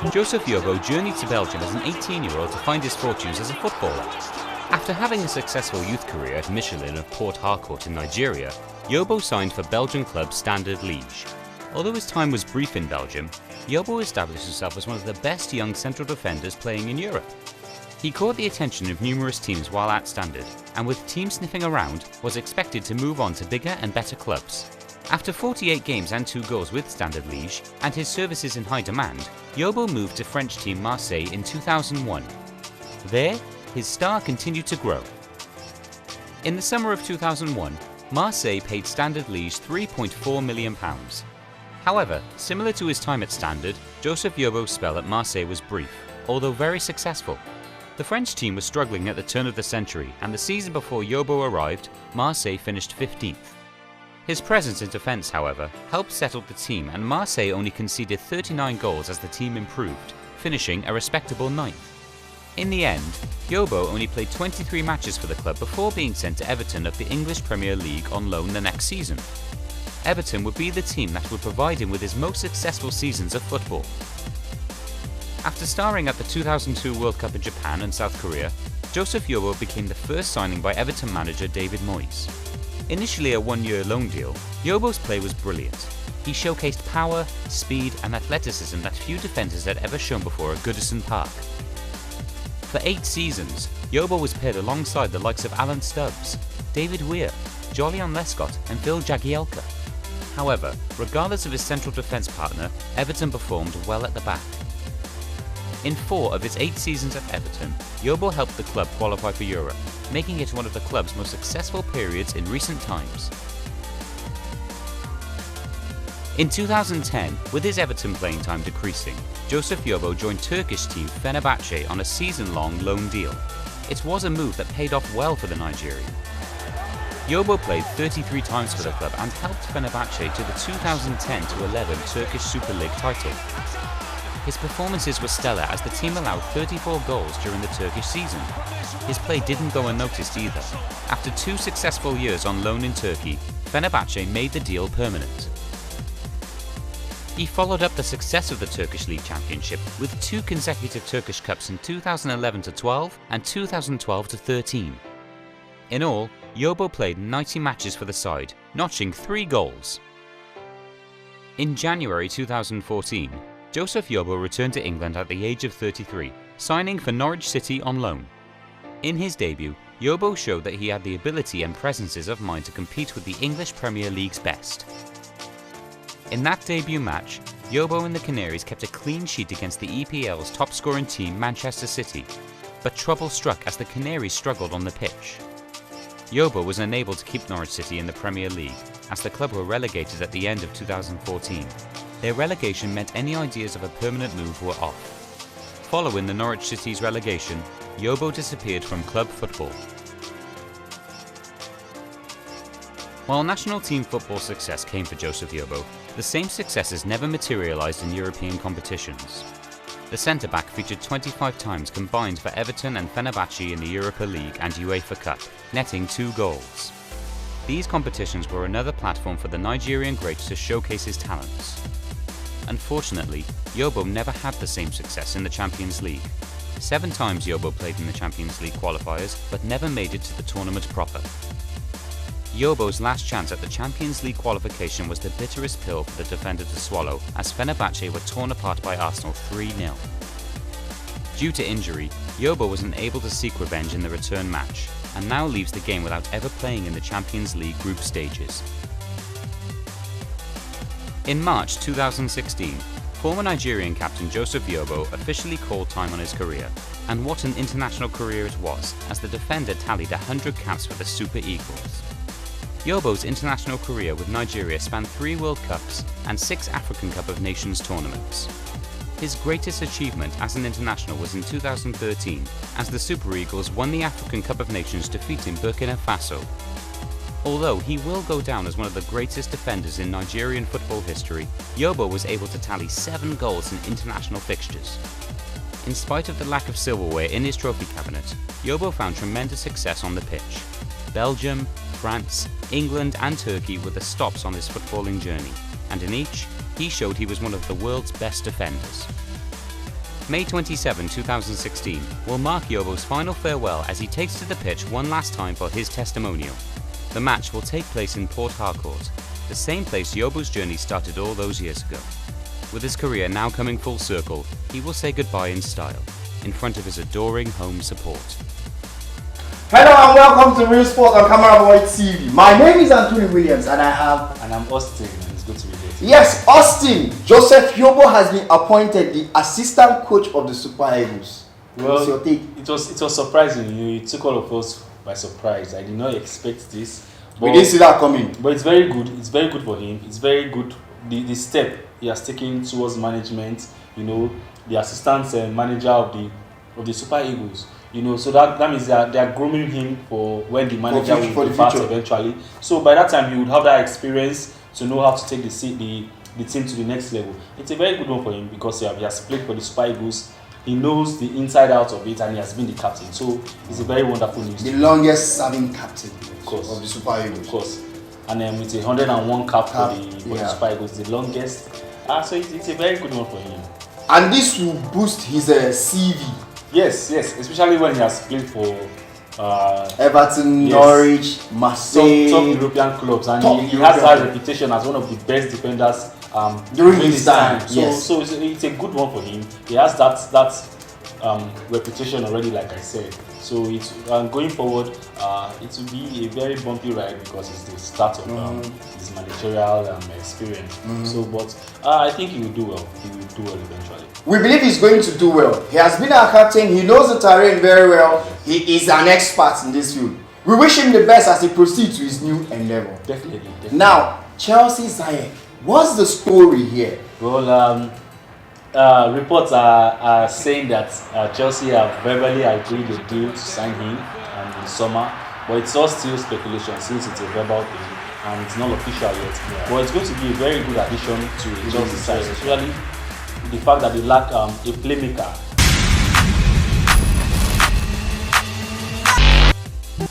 Joseph Yobo journeyed to Belgium as an 18-year-old to find his fortunes as a footballer. After having a successful youth career at Michelin of Port Harcourt in Nigeria, Yobo signed for Belgian club Standard Liège. Although his time was brief in Belgium, Yobo established himself as one of the best young central defenders playing in Europe. He caught the attention of numerous teams while at Standard, and with teams sniffing around, was expected to move on to bigger and better clubs. After 48 games and 2 goals with Standard Liège, and his services in high demand, Yobo moved to French team Marseille in 2001. There, his star continued to grow. In the summer of 2001, Marseille paid Standard Liège £3.4 million. However, similar to his time at Standard, Joseph Yobo's spell at Marseille was brief, although very successful. The French team was struggling at the turn of the century, and the season before Yobo arrived, Marseille finished 15th. His presence in defence, however, helped settle the team, and Marseille only conceded 39 goals as the team improved, finishing a respectable 9th. In the end, Yobo only played 23 matches for the club before being sent to Everton of the English Premier League on loan the next season. Everton would be the team that would provide him with his most successful seasons of football. After starring at the 2002 World Cup in Japan and South Korea, Joseph Yobo became the first signing by Everton manager David Moyes. Initially a 1-year loan deal, Yobo's play was brilliant. He showcased power, speed and athleticism that few defenders had ever shown before at Goodison Park. For 8 seasons, Yobo was paired alongside the likes of Alan Stubbs, David Weir, Jolyon Lescott and Phil Jagielka. However, regardless of his central defence partner, Everton performed well at the back. In 4 of its 8 seasons at Everton, Yobo helped the club qualify for Europe, making it one of the club's most successful periods in recent times. In 2010, with his Everton playing time decreasing, Joseph Yobo joined Turkish team Fenerbahce on a season-long loan deal. It was a move that paid off well for the Nigerian. Yobo played 33 times for the club and helped Fenerbahce to the 2010-11 Turkish Super League title. His performances were stellar as the team allowed 34 goals during the Turkish season. His play didn't go unnoticed either. After 2 successful years on loan in Turkey, Fenerbahce made the deal permanent. He followed up the success of the Turkish League Championship with 2 consecutive Turkish Cups in 2011-12 and 2012-13. In all, Yobo played 90 matches for the side, notching 3 goals. In January 2014, Joseph Yobo returned to England at the age of 33, signing for Norwich City on loan. In his debut, Yobo showed that he had the ability and presences of mind to compete with the English Premier League's best. In that debut match, Yobo and the Canaries kept a clean sheet against the EPL's top-scoring team Manchester City, but trouble struck as the Canaries struggled on the pitch. Yobo was unable to keep Norwich City in the Premier League, as the club were relegated at the end of 2014. Their relegation meant any ideas of a permanent move were off. Following the Norwich City's relegation, Yobo disappeared from club football. While national team football success came for Joseph Yobo, the same successes never materialised in European competitions. The centre-back featured 25 times combined for Everton and Fenerbahce in the Europa League and UEFA Cup, netting 2 goals. These competitions were another platform for the Nigerian great to showcase his talents. Unfortunately, Yobo never had the same success in the Champions League. 7 times Yobo played in the Champions League qualifiers, but never made it to the tournament proper. Yobo's last chance at the Champions League qualification was the bitterest pill for the defender to swallow, as Fenerbahce were torn apart by Arsenal 3-0. Due to injury, Yobo was unable to seek revenge in the return match, and now leaves the game without ever playing in the Champions League group stages. In March 2016, former Nigerian captain Joseph Yobo officially called time on his career, and what an international career it was, as the defender tallied 100 caps for the Super Eagles. Yobo's international career with Nigeria spanned 3 World Cups and 6 African Cup of Nations tournaments. His greatest achievement as an international was in 2013, as the Super Eagles won the African Cup of Nations defeating Burkina Faso. Although he will go down as one of the greatest defenders in Nigerian football history, Yobo was able to tally 7 goals in international fixtures. In spite of the lack of silverware in his trophy cabinet, Yobo found tremendous success on the pitch. Belgium, France, England and Turkey were the stops on his footballing journey, and in each, he showed he was one of the world's best defenders. May 27, 2016 will mark Yobo's final farewell as he takes to the pitch one last time for his testimonial. The match will take place in Port Harcourt, the same place Yobo's journey started all those years ago. With his career now coming full circle, he will say goodbye in style, in front of his adoring home support. Hello and welcome to Real Sport on CameraBoy TV. My name is Anthony Williams and I have... And I'm Austin, and it's good to be here. Yes, Austin! Joseph Yobo has been appointed the assistant coach of the Super Eagles. Well, what's your take? it was surprising. It took all of us by surprise. I did not expect this. We didn't see that coming. But it's very good. It's very good for him. It's very good. The step he has taken towards management, the assistant manager of the Super Eagles. So that means that they are grooming him for when the manager will depart eventually. So by that time, he would have that experience to know how to take the team to the next level. It's a very good one for him because he has played for the Super Eagles. He knows the inside out of it and he has been the captain. So it's a very wonderful news. The longest serving captain of the Super Eagles. Of course. And then with 101 cap for the Super Eagles, the longest. So it's a very good one for him. And this will boost his CV. Yes, especially when he has played for Everton, Norwich, Marseille, top European clubs, and he has that reputation as one of the best defenders during his time. So it's a good one for him. He has that reputation already, like I said. So it's going forward. It will be a very bumpy ride because it's the start of his managerial experience. So, but I think he will do well. He will do well eventually. We believe he's going to do well. He has been our captain. He knows the terrain very well. He is an expert in this field. We wish him the best as he proceeds to his new endeavor. Definitely. Now, Chelsea Ziyech, what's the story here? Well, reports are saying that Chelsea have verbally agreed a deal to sign him in the summer, but it's all still speculation since it's a verbal thing and it's not official yet. But it's going to be a very good addition to the Chelsea side, especially the fact that they lack a playmaker